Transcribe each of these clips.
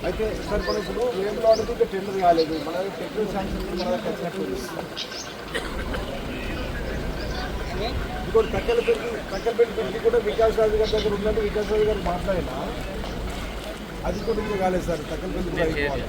అయితే సార్ మనం ఇప్పుడు వేములవాడకు ఇంకా టెండర్ కాలేదు, మన టెక్నికల్ శాంక్షన్ మన వచ్చినట్టు ఇంకోటి తక్కలపేట పెట్టి కూడా వికాస్ రాజు గారి దగ్గర ఉందంటే వికాస్ రాజు గారు మాట్లాడినా అది కూడా ఇంకా కాలేదు సార్. తక్కలపేట కూడా అయిపోవాలి.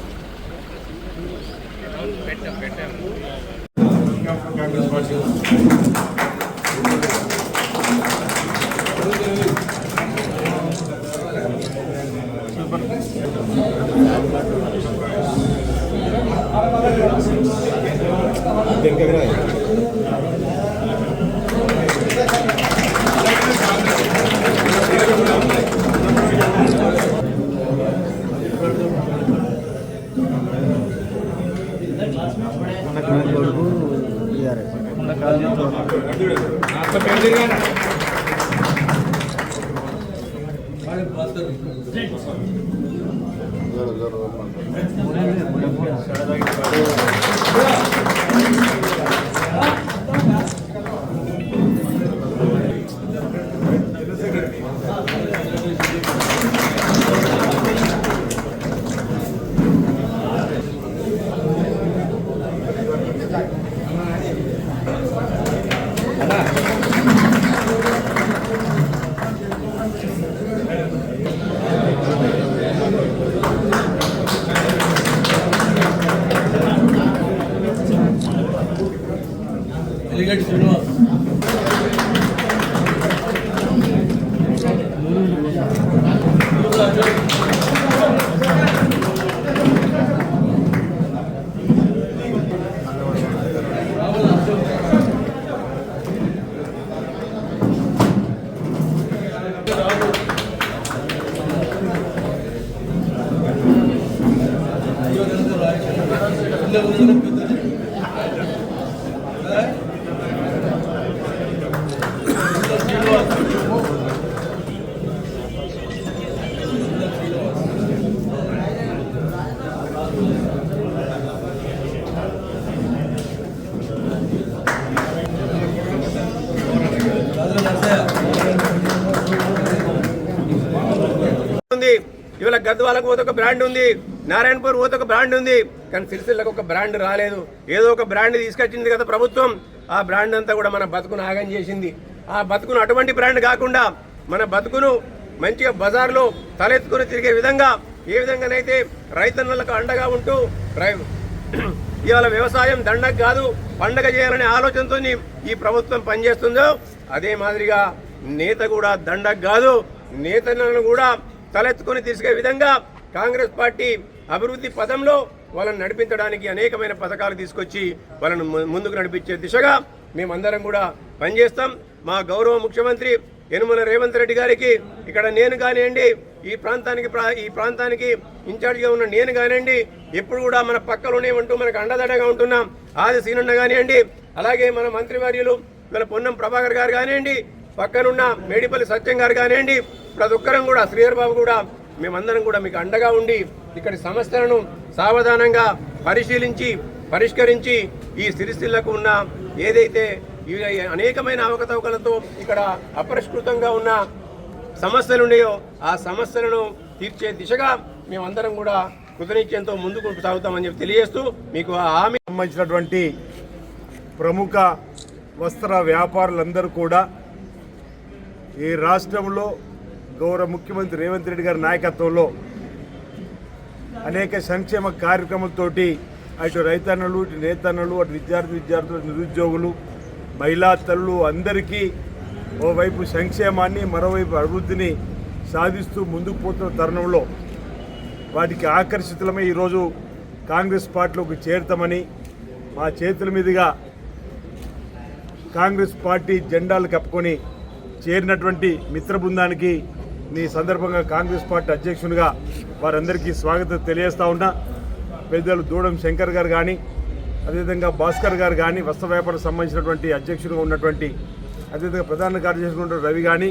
ఇవాళ గద్వాలకు పోతే ఒక బ్రాండ్ ఉంది, నారాయణపూర్ పోతే ఒక బ్రాండ్ ఉంది, కానీ సిరిసిల్లకు ఒక బ్రాండ్ రాలేదు. ఏదో ఒక బ్రాండ్ తీసుకొచ్చింది కదా ప్రభుత్వం. ఆ బ్రాండ్ అంతా కూడా మన బతుకును ఆగం చేసింది. ఆ బతుకును అటువంటి బ్రాండ్ కాకుండా మన బతుకును మంచిగా బజార్లో తలెత్తుకుని తిరిగే విధంగా ఏ విధంగానైతే రైతన్నలకు అండగా ఉంటూ ఇవాళ వ్యవసాయం దండకు కాదు పండగ చేయాలనే ఆలోచనతో ఈ ప్రభుత్వం పనిచేస్తుందో అదే మాదిరిగా నేత కూడా దండకు కాదు నేతలను కూడా తలెత్తుకుని తీసుకే విధంగా కాంగ్రెస్ పార్టీ అభివృద్ధి పదంలో వాళ్ళని నడిపించడానికి అనేకమైన పథకాలు తీసుకొచ్చి వాళ్ళను ముందుకు నడిపించే దిశగా మేమందరం కూడా పనిచేస్తాం. మా గౌరవ ముఖ్యమంత్రి యనుమల రేవంత్ రెడ్డి గారికి ఇక్కడ నేను కానివ్వండి, ఈ ప్రాంతానికి ఇన్ఛార్జిగా ఉన్న నేను కానివ్వండి, ఎప్పుడు కూడా మన పక్కలోనే ఉంటూ మనకు అండదండగా ఉంటున్నాం. ఆది సీనన్న కానివ్వండి, అలాగే మన మంత్రివర్యులు వీళ్ళ పొన్నం ప్రభాకర్ గారు కానివ్వండి, పక్కనున్న మేడిపల్లి సత్యం గారు కానివ్వండి, ప్రతి ఒక్కరం కూడా శ్రీధర్ బాబు కూడా మేమందరం కూడా మీకు అండగా ఉండి ఇక్కడి సమస్యలను సావధానంగా పరిష్కరించి ఈ సిరిసిల్లకు ఉన్న ఏదైతే అనేకమైన అవకతవకలతో ఇక్కడ అపరిష్కృతంగా ఉన్న సమస్యలు ఉన్నాయో ఆ సమస్యలను తీర్చే దిశగా మేమందరం కూడా కృతనిశ్చయంతో ముందుకు సాగుతామని చెప్పి తెలియజేస్తూ మీకు హామీ సంబంధించినటువంటి ప్రముఖ వస్త్ర వ్యాపారులందరూ కూడా ఈ రాష్ట్రంలో గౌరవ ముఖ్యమంత్రి రేవంత్ రెడ్డి గారి నాయకత్వంలో అనేక సంక్షేమ కార్యక్రమాలతోటి అటు రైతన్నలు ఇటు నేతన్నలు అటు విద్యార్థులు నిరుద్యోగులు మహిళా తల్లులు అందరికీ ఓవైపు సంక్షేమాన్ని మరోవైపు అభివృద్ధిని సాధిస్తూ ముందుకు పోతున్న తరుణంలో వాటికి ఆకర్షితులమై ఈరోజు కాంగ్రెస్ పార్టీలోకి చేరుతామని మా చేతుల మీదుగా కాంగ్రెస్ పార్టీ జెండాలు కప్పుకొని చేరినటువంటి మిత్ర బృందానికి ఈ సందర్భంగా కాంగ్రెస్ పార్టీ అధ్యక్షునిగా వారందరికీ స్వాగతం తెలియజేస్తూ ఉన్నా. పెద్దలు దూడం శంకర్ గారు కానీ, అదేవిధంగా భాస్కర్ గారు కానీ, వస్త్ర వ్యాపారం సంబంధించినటువంటి అధ్యక్షునిగా ఉన్నటువంటి, అదేవిధంగా ప్రధాన కార్యదర్శి ఉన్న రవి కానీ,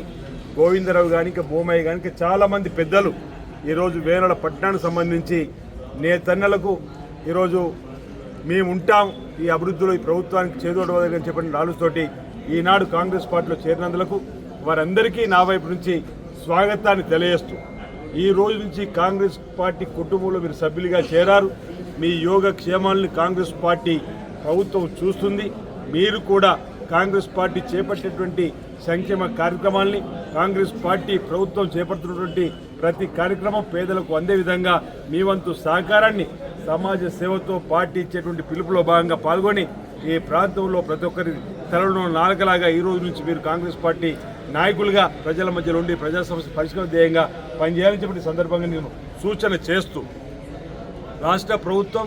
గోవిందరావు కానీ, ఇంకా బోమయ్య కానీ, ఇంకా చాలామంది పెద్దలు ఈరోజు వేనల పట్టణానికి సంబంధించి నేతన్నలకు ఈరోజు మేము ఉంటాం ఈ అభివృద్ధిలో ఈ ప్రభుత్వానికి చేదోడవదని చెప్పిన ఆలోచనతోటి ఈనాడు కాంగ్రెస్ పార్టీలో చేరినందులకు వారందరికీ నా వైపు నుంచి స్వాగతాన్ని తెలియజేస్తూ ఈ రోజు నుంచి కాంగ్రెస్ పార్టీ కుటుంబంలో మీరు సభ్యులుగా చేరారు. మీ యోగక్షేమాలను కాంగ్రెస్ పార్టీ ప్రభుత్వం చూస్తుంది. మీరు కూడా కాంగ్రెస్ పార్టీ చేపట్టేటువంటి సంక్షేమ కార్యక్రమాల్ని, కాంగ్రెస్ పార్టీ ప్రభుత్వం చేపడుతున్నటువంటి ప్రతి కార్యక్రమం పేదలకు అందే విధంగా మీ వంతు సహకారాన్ని సమాజ సేవతో పార్టీ ఇచ్చేటువంటి పిలుపులో భాగంగా పాల్గొని ఈ ప్రాంతంలో ప్రతి ఒక్కరి తలలో నాలుకలాగా ఈ రోజు నుంచి మీరు కాంగ్రెస్ పార్టీ నాయకులుగా ప్రజల మధ్యలో ఉండి ప్రజా సమస్య పరిష్కార ధ్యేయంగా పనిచేయాలని చెప్పిన సందర్భంగా నేను సూచన చేస్తూ రాష్ట్ర ప్రభుత్వం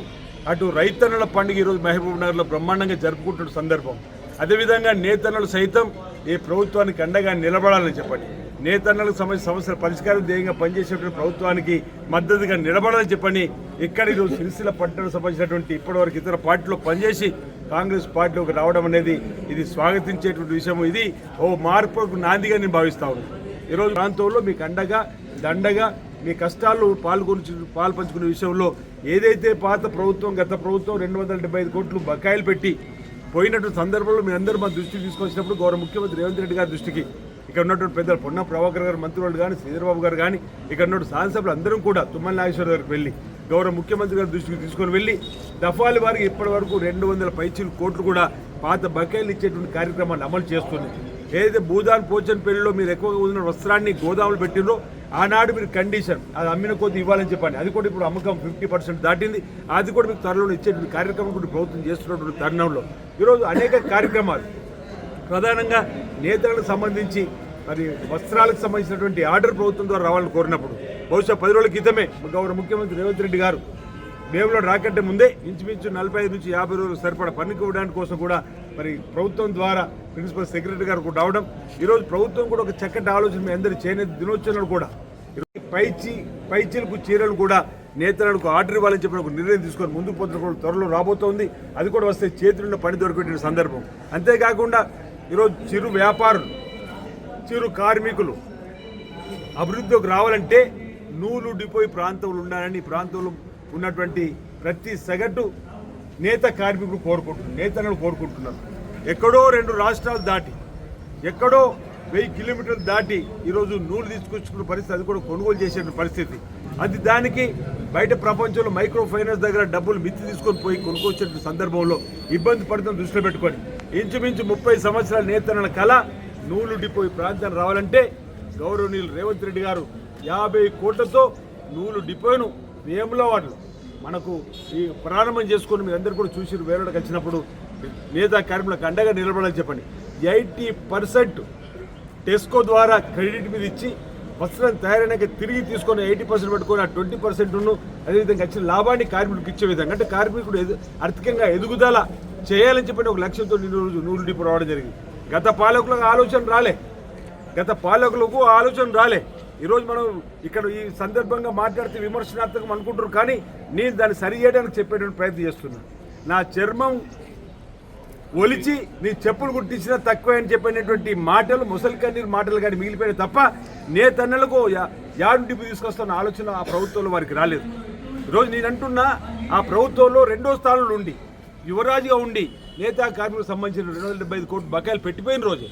అటు రైతన్నల పండుగ ఈరోజు మహబూబ్ నగర్లో బ్రహ్మాండంగా జరుపుకుంటున్న సందర్భం. అదేవిధంగా నేతన్నలు సైతం ఈ ప్రభుత్వానికి అండగా నిలబడాలని చెప్పండి. నేతన్నలకు సమస్యల పరిష్కారం ధ్యేయంగా పనిచేసేటువంటి ప్రభుత్వానికి మద్దతుగా నిలబడాలని చెప్పండి. ఇక్కడ ఈరోజు సిరిసిల్ల పట్టణం సంబంధించినటువంటి ఇప్పటివరకు ఇతర పార్టీలో పనిచేసి కాంగ్రెస్ పార్టీలోకి రావడం అనేది ఇది స్వాగతించేటువంటి విషయం. ఇది ఓ మార్పుకు నాందిగా నేను భావిస్తా ఉన్నాను. ఈరోజు ప్రాంతంలో మీకు అండగా దండగా మీ కష్టాల్లో పాల్పంచుకునే విషయంలో ఏదైతే పాత ప్రభుత్వం గత ప్రభుత్వం 275 కోట్లు బకాయిలు పెట్టి పోయినటువంటి సందర్భంలో మీ అందరూ మా దృష్టికి తీసుకొచ్చినప్పుడు గౌరవ ముఖ్యమంత్రి రేవంత్ రెడ్డి గారి దృష్టికి ఇక్కడ ఉన్నటువంటి పెద్దలు పొన్నం ప్రభాకర్ గారు మంత్రులు కానీ శ్రీధరబాబు గారు కానీ ఇక్కడ ఉన్నటువంటి శాసనసభ్యులు అందరూ కూడా తుమ్మల నాగేశ్వర గారికి వెళ్ళి గౌరవ ముఖ్యమంత్రి గారి దృష్టికి తీసుకొని వెళ్ళి దఫాల వారికి ఇప్పటి వరకు 200 పైచీలు కోట్లు కూడా పాత బకాయిలు ఇచ్చేటువంటి కార్యక్రమాన్ని అమలు చేస్తుంది. ఏదైతే భూదాన్ పోచన్పల్లిలో మీరు ఎక్కువగా ఉన్న వస్త్రాన్ని గోదాములు పెట్టినో ఆనాడు మీరు కండిషన్ అది అమ్మిన కొద్ది ఇవ్వాలని చెప్పండి. అది కూడా ఇప్పుడు అమ్మకం 50% దాటింది. అది కూడా మీకు త్వరలో ఇచ్చేటువంటి కార్యక్రమం కూడా ప్రభుత్వం చేస్తున్నటువంటి తరుణంలో ఈరోజు అనేక కార్యక్రమాలు ప్రధానంగా నేతలకు సంబంధించి మరి వస్త్రాలకు సంబంధించినటువంటి ఆర్డర్ ప్రభుత్వం ద్వారా రావాలని కోరినప్పుడు బహుశా 10 రోజుల క్రితమే గౌరవ ముఖ్యమంత్రి రేవంత్ రెడ్డి గారు వేములో రాకంటే ముందే ఇంచుమించు 45 నుంచి 50 రోజులు సరిపడా పన్నుకు ఇవ్వడానికి కోసం కూడా మరి ప్రభుత్వం ద్వారా ప్రిన్సిపల్ సెక్రటరీ గారు కూడా రావడం. ఈరోజు ప్రభుత్వం కూడా ఒక చక్కటి ఆలోచన మీ అందరి చేనేత దినోత్సవం కూడా పైచీలకు చీరలు కూడా నేతలకు ఆర్డర్ ఇవ్వాలని చెప్పిన ఒక నిర్ణయం తీసుకొని ముందుకు పోతున్న త్వరలో రాబోతోంది. అది కూడా వస్తే చేతులున్న పని దొరికే సందర్భం. అంతేకాకుండా ఈరోజు చిరు వ్యాపారులు చిరు కార్మికులు అభివృద్ధిలోకి రావాలంటే నూలు డిపోయి ప్రాంతంలో ఉండాలని ప్రాంతంలో ఉన్నటువంటి ప్రతి సగటు నేత కార్మికులు నేతలను కోరుకుంటున్నారు. ఎక్కడో 2 రాష్ట్రాలు దాటి ఎక్కడో 1000 కిలోమీటర్లు దాటి ఈరోజు నూలు తీసుకొచ్చుకున్న పరిస్థితి, అది కూడా కొనుగోలు చేసే పరిస్థితి. అది దానికి బయట ప్రపంచంలో మైక్రో ఫైనాన్స్ దగ్గర డబ్బులు మిత్తి తీసుకొని పోయి కొనుక్కొచ్చే సందర్భంలో ఇబ్బంది పడుతున్న దృష్టిలో పెట్టుకొని ఇంచుమించు 30 సంవత్సరాల నేతల కళ నూలు డిపో ఈ ప్రాంతాన్ని రావాలంటే గౌరవనీయులు రేవంత్ రెడ్డి గారు 50 కోట్లతో నూలు డిపోను వేములవాడలో మనకు ఈ ప్రారంభం చేసుకొని మీరు అందరూ కూడా చూసి వేరేకి వచ్చినప్పుడు నేతా కార్మికులకు అండగా నిలబడాలని చెప్పండి. 80% టెస్కో ద్వారా క్రెడిట్ మీద ఇచ్చి వస్త్రం తయారైనాక తిరిగి తీసుకొని 80% పెట్టుకొని ఆ 20%ను అదేవిధంగా వచ్చిన లాభాన్ని కార్మికుడికి ఇచ్చే విధంగా అంటే కార్మికుడు ఆర్థికంగా ఎదుగుదల చేయాలని చెప్పిన ఒక లక్ష్యంతో నూలు డిపో రావడం జరిగింది. గత పాలకులకు ఆలోచన రాలే. ఈరోజు మనం ఇక్కడ ఈ సందర్భంగా మాట్లాడితే విమర్శనాత్మకం అనుకుంటారు, కానీ నేను దాన్ని సరి చేయడానికి చెప్పేటువంటి ప్రయత్నం చేస్తున్నాను. నా చర్మం ఒలిచి నీ చెప్పులు కుట్టించినా తక్కువ అని చెప్పినటువంటి మాటలు ముసలి కన్నీరు మాటలు కానీ మిగిలిపోయిన తప్ప నేతన్నలకు యాడు డిపో తీసుకొస్తున్న ఆలోచన ఆ ప్రభుత్వంలో వారికి రాలేదు. ఈరోజు నేను అంటున్నా ఆ ప్రభుత్వంలో 2వ స్థానంలో ఉండి యువరాజుగా ఉండి నేతా కార్మికులకు సంబంధించిన 275 కోట్లు బకాయిలు పెట్టిపోయిన రోజే.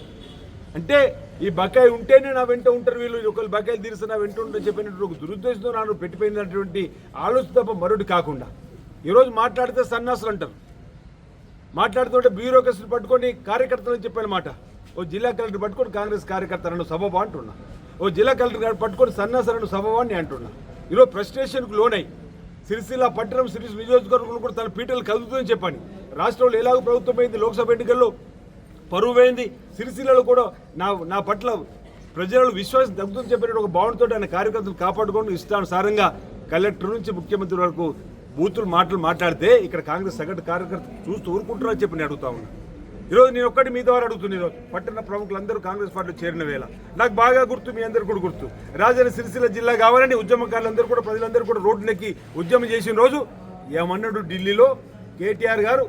అంటే ఈ బకాయి ఉంటేనే నా వెంట ఉంటారు వీళ్ళు, ఒకళ్ళు బకాయిలు తీరిస్తే నా వెంట ఉంటారని చెప్పినటువంటి ఒక దురుద్దేశంతో నాను పెట్టిపోయినటువంటి ఆలోచన తప్ప మరొకటి కాకుండా ఈరోజు మాట్లాడితే సన్నాసులు అంటారు, మాట్లాడుతుంటే బ్యూరోక్రసీని పట్టుకొని కార్యకర్తలని చెప్పిన మాట. ఓ జిల్లా కలెక్టర్ పట్టుకొని కాంగ్రెస్ కార్యకర్తలను సభవా అంటున్నా, ఓ జిల్లా కలెక్టర్ గారు పట్టుకొని సన్నాసులను సభవాన్ని అంటున్నా. ఈరోజు ఫ్రస్ట్రేషన్కు లోనై సిరిసిల్ల పట్టణం సిరిసిల్ల నియోజకవర్గంలో కూడా తన పీటలు కదులుతుందని చెప్పండి. రాష్ట్రంలో ఎలాగో ప్రభుత్వం అయింది, లోక్సభ ఎన్నికల్లో పరువు పోయింది, సిరిసిల్లలో కూడా నా పట్ల ప్రజలు విశ్వాసం తగ్గుతుందని చెప్పిన ఒక భావనతో ఆయన కార్యకర్తలు కాపాడుకోవడం ఇష్టానుసారంగా కలెక్టర్ నుంచి ముఖ్యమంత్రి వరకు బూతులు మాట్లాడితే ఇక్కడ కాంగ్రెస్ సగటు కార్యకర్త చూస్తూ ఊరుకుంటారని చెప్పి నేను అడుగుతా ఉన్నా. ఈరోజు నేను ఒక్కటి మీ ద్వారా అడుగుతున్నాను. ఈరోజు పట్టణ ప్రముఖులందరూ కాంగ్రెస్ పార్టీలో చేరిన వేళ నాకు బాగా గుర్తు, మీ అందరూ కూడా గుర్తు, రాజన్న సిరిసిల్ల జిల్లా కావాలని ఉద్యమకారులందరూ కూడా ప్రజలందరూ కూడా రోడ్డునెక్కి ఉద్యమం చేసిన రోజు ఏమన్నాడు ఢిల్లీలో కేటీఆర్ గారు,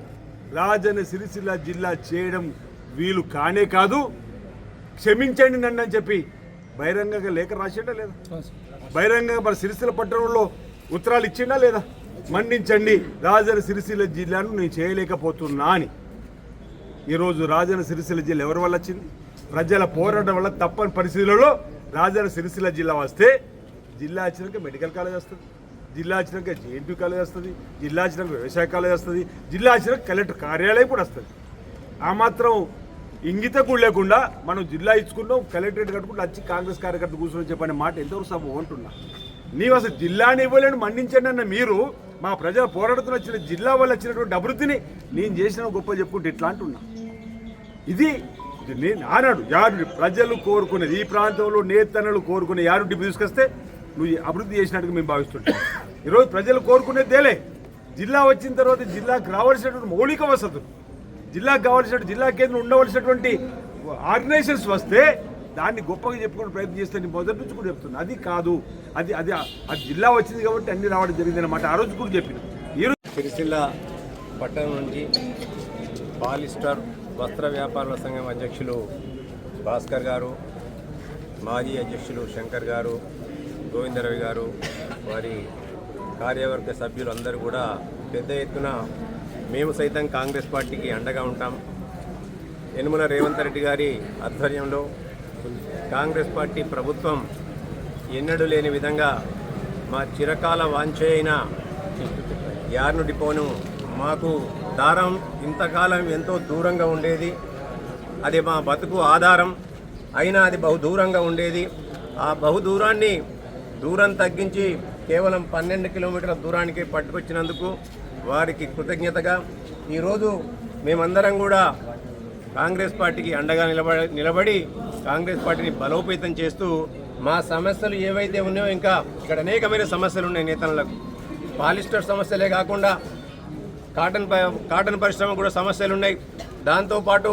రాజన్న సిరిసిల్ల జిల్లా చేయడం వీలు కానే కాదు, క్షమించండి నన్ను అని చెప్పి బహిరంగంగా లేఖ రాసిండా లేదా? బహిరంగంగా మన సిరిసిల్ల పట్టణంలో ఉత్తరాలు ఇచ్చిండా లేదా? మన్నించండి, రాజన్న సిరిసిల్ల జిల్లాను నేను చేయలేకపోతున్నా అని. ఈరోజు రాజన్న సిరిసిల్ల జిల్లా ఎవరి వల్ల వచ్చింది? ప్రజల పోరాటం వల్ల తప్పని పరిస్థితులలో రాజన్న సిరిసిల్ల జిల్లా వస్తే జిల్లా వచ్చినాక మెడికల్ కాలేజ్ వస్తుంది, జిల్లా వచ్చినాక జేఎన్టీ కాలేజ్ వస్తుంది, జిల్లా వచ్చినాక వ్యవసాయ కాలేజ్ వస్తుంది, జిల్లా వచ్చినాక కలెక్టర్ కార్యాలయం కూడా వస్తుంది. ఆ మాత్రం ఇంగిత కూడా లేకుండా మనం జిల్లా ఇచ్చుకున్నాం, కలెక్టరేట్ కట్టుకుంటూ వచ్చి కాంగ్రెస్ కార్యకర్త కూర్చొని చెప్పనే మాట ఎంతవరకు సభ అంటున్నా. నీవు అసలు జిల్లాని ఇవ్వలేని మండించండి అన్న మీరు మా ప్రజల పోరాటంతో వచ్చిన జిల్లా వల్ల వచ్చినటువంటి అభివృద్ధిని నేను చేసిన గొప్ప చెప్పుకుంటే ఇట్లా అంటున్నా. ఇది నేను ఆనాడు యారుడి ప్రజలు కోరుకునేది, ఈ ప్రాంతంలో నేతన్నలు కోరుకునే యారుడి తీసుకొస్తే నువ్వు అభివృద్ధి చేసినట్టుగా మేము భావిస్తుంటాం. ఈరోజు ప్రజలు కోరుకునేదేలే. జిల్లా వచ్చిన తర్వాత జిల్లాకు రావాల్సినటువంటి మౌలిక వసతులు, జిల్లాకు కావాల్సినటువంటి జిల్లా కేంద్రం ఉండవలసినటువంటి ఆర్గనైజేషన్స్ వస్తే దాన్ని గొప్పగా చెప్పుకునే ప్రయత్నం చేస్తే నేను మొదటి నుంచి కూడా చెప్తున్నా. అది కాదు, అది అది అది జిల్లా వచ్చింది కాబట్టి అన్ని రావడం జరిగింది అన్నమాట. ఆ రోజు కూడా చెప్పిన. ఈరోజు సిరిసిల్ల పట్టణం నుంచి పాలిస్టర్ వస్త్ర వ్యాపారుల సంఘం అధ్యక్షులు భాస్కర్ గారు, మాజీ అధ్యక్షులు శంకర్ గారు, గోవిందరవి గారు, వారి కార్యవర్గ సభ్యులు అందరూ కూడా పెద్ద ఎత్తున మేము సైతం కాంగ్రెస్ పార్టీకి అండగా ఉంటాం. యనుమల రేవంత్ రెడ్డి గారి ఆధ్వర్యంలో కాంగ్రెస్ పార్టీ ప్రభుత్వం ఎన్నడూ లేని విధంగా మా చిరకాల వాంఛ అయిన యార్ను డిపోను మాకు దారం ఇంతకాలం ఎంతో దూరంగా ఉండేది, అది మా బతుకు ఆధారం అయినా అది బహుదూరంగా ఉండేది. ఆ బహుదూరాన్ని దూరం తగ్గించి కేవలం 12 కిలోమీటర్ల దూరానికి పట్టుకొచ్చినందుకు వారికి కృతజ్ఞతగా ఈరోజు మేమందరం కూడా కాంగ్రెస్ పార్టీకి అండగా నిలబడి కాంగ్రెస్ పార్టీని బలోపేతం చేస్తూ మా సమస్యలు ఏవైతే ఉన్నాయో, ఇంకా ఇక్కడ అనేకమైన సమస్యలు ఉన్నాయి నేతలకు. పాలిస్టర్ సమస్యలే కాకుండా కాటన్ పరిశ్రమ కూడా సమస్యలు ఉన్నాయి. దాంతోపాటు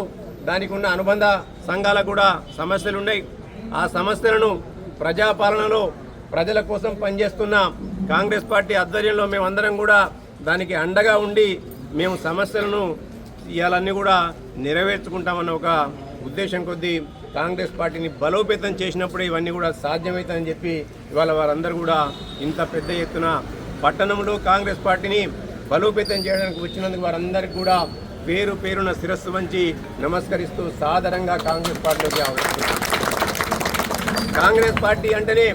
దానికి ఉన్న అనుబంధ సంఘాలకు కూడా సమస్యలు ఉన్నాయి. ఆ సమస్యలను ప్రజాపాలనలో ప్రజల కోసం పనిచేస్తున్న కాంగ్రెస్ పార్టీ ఆధ్వర్యంలో మేమందరం కూడా దానికి అండగా ఉండి మేము సమస్యలను ఇవాళన్నీ కూడా నెరవేర్చుకుంటామన్న ఒక ఉద్దేశం కొద్దీ కాంగ్రెస్ పార్టీని బలోపేతం చేసినప్పుడే ఇవన్నీ కూడా సాధ్యమవుతాయని చెప్పి ఇవాళ వారందరూ కూడా ఇంత పెద్ద ఎత్తున పట్టణంలో కాంగ్రెస్ పార్టీని బలోపేతం చేయడానికి వచ్చినందుకు వారందరికీ కూడా పేరు పేరున శిరస్సు వంచి నమస్కరిస్తూ సాదరంగా కాంగ్రెస్ పార్టీలోకి ఆహ్వానిస్తున్నాం. కాంగ్రెస్ పార్టీ అంటేనే